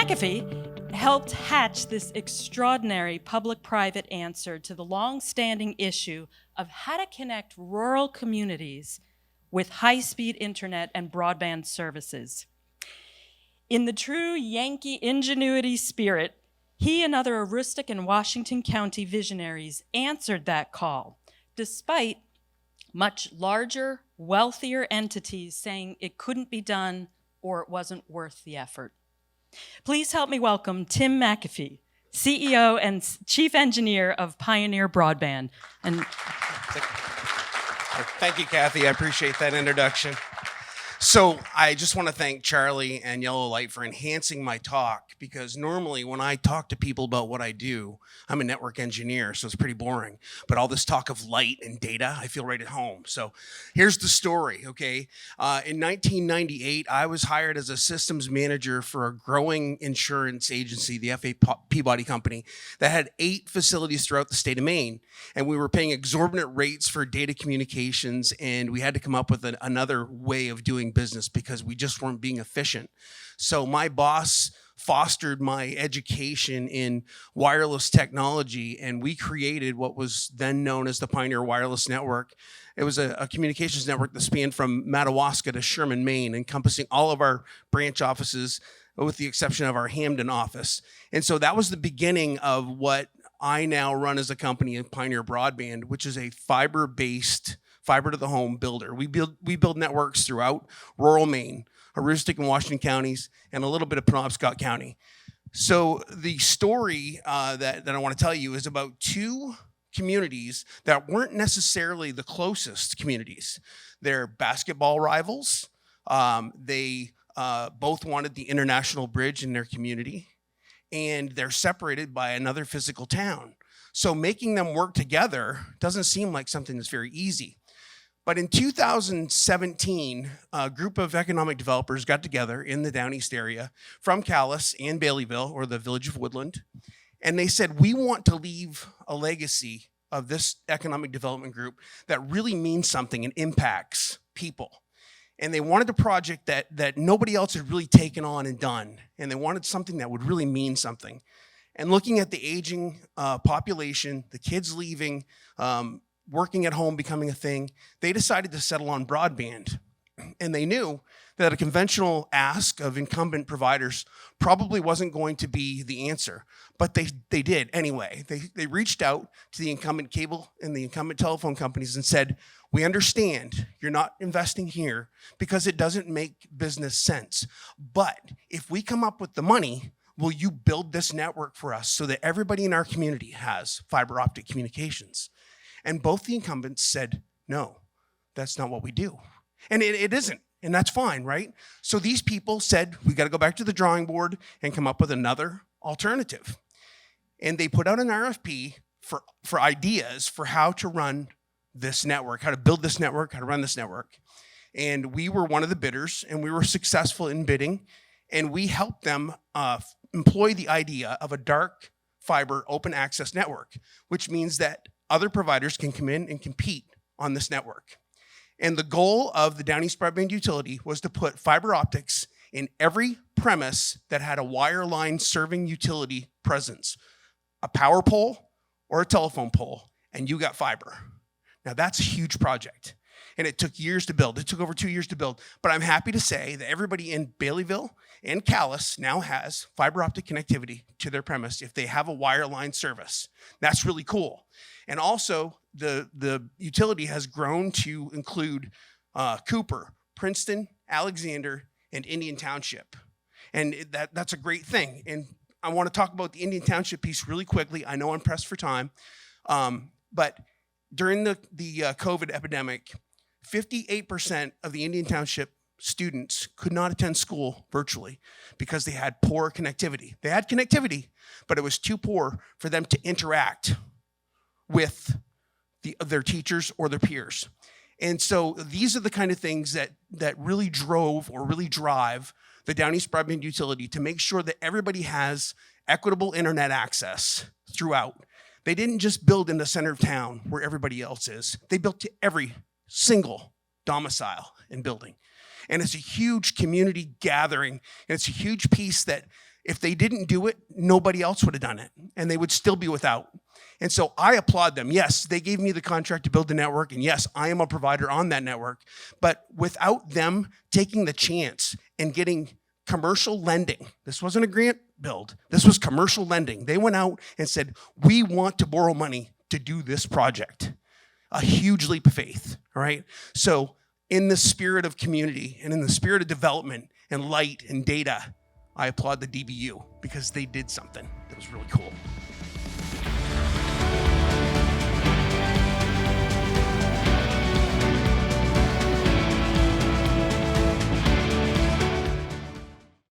McAfee helped hatch this extraordinary public-private answer to the long-standing issue of how to connect rural communities with high-speed internet and broadband services. In the true Yankee ingenuity spirit, he and other Aroostook and Washington County visionaries answered that call, despite much larger, wealthier entities saying it couldn't be done or it wasn't worth the effort. Please help me welcome Tim McAfee, CEO and Chief Engineer of Pioneer Broadband. And thank you, Kathy. I appreciate that introduction. So I just want to thank Charlie and Yellow Light for enhancing my talk, because normally when I talk to people about what I do, I'm a network engineer, so it's pretty boring. But all this talk of light and data, I feel right at home. So here's the story, okay? In 1998, I was hired as a systems manager for a growing insurance agency, the F.A. Peabody Company, that had 8 facilities throughout the state of Maine. And we were paying exorbitant rates for data communications, and we had to come up with another way of doing business because we just weren't being efficient. So my boss fostered my education in wireless technology, and we created what was then known as the Pioneer Wireless Network. It was a communications network that spanned from Madawaska to Sherman, Maine, encompassing all of our branch offices with the exception of our Hamden office. And so that was the beginning of what I now run as a company in Pioneer Broadband, which is a fiber-based fiber-to-the-home builder. We build networks throughout rural Maine, Aroostook and Washington Counties, and a little bit of Penobscot County. So the story that I want to tell you is about 2 communities that weren't necessarily the closest communities. They're basketball rivals. They both wanted the International Bridge in their community, and they're separated by another physical town. So making them work together doesn't seem like something that's very easy. But in 2017, a group of economic developers got together in the Down East area from Calais and Baileyville, or the village of Woodland, and they said, we want to leave a legacy of this economic development group that really means something and impacts people. And they wanted a project that nobody else had really taken on and done, and they wanted something that would really mean something. And looking at the aging population, the kids leaving, working at home becoming a thing, they decided to settle on broadband. And they knew that a conventional ask of incumbent providers probably wasn't going to be the answer, but they did anyway. They reached out to the incumbent cable and the incumbent telephone companies and said, we understand you're not investing here because it doesn't make business sense. But if we come up with the money, will you build this network for us so that everybody in our community has fiber optic communications? And both the incumbents said, no, that's not what we do. And it isn't, and that's fine, right? So these people said, we got to go back to the drawing board and come up with another alternative. And they put out an RFP for ideas for how to run this network, how to build this network, how to run this network. And we were one of the bidders, and we were successful in bidding, and we helped them employ the idea of a dark fiber open access network, which means that other providers can come in and compete on this network. And the goal of the Down East Broadband Utility was to put fiber optics in every premise that had a wireline serving utility presence, a power pole or a telephone pole, and you got fiber. Now that's a huge project, and it took years to build. It took over 2 years to build, but I'm happy to say that everybody in Baileyville and Calais now has fiber optic connectivity to their premise if they have a wireline service. That's really cool. And also, the utility has grown to include Cooper, Princeton, Alexander, and Indian Township. And that's a great thing. And I want to talk about the Indian Township piece really quickly. I know I'm pressed for time. But during the COVID epidemic, 58% of the Indian Township students could not attend school virtually because they had poor connectivity. They had connectivity, but it was too poor for them to interact with their teachers or their peers. And so these are the kind of things that really drove or really drive the Down East Broadband Utility to make sure that everybody has equitable internet access throughout. They didn't just build in the center of town where everybody else is. They built to every single domicile and building. And it's a huge community gathering, and it's a huge piece that If they didn't do it, nobody else would have done it, and they would still be without. And so I applaud them. Yes, they gave me the contract to build the network, and yes, I am a provider on that network. But without them taking the chance and getting commercial lending, this wasn't a grant build, this was commercial lending. They went out and said, we want to borrow money to do this project. A huge leap of faith, all right? So in the spirit of community and in the spirit of development and light and data, I applaud the DBU because they did something that was really cool.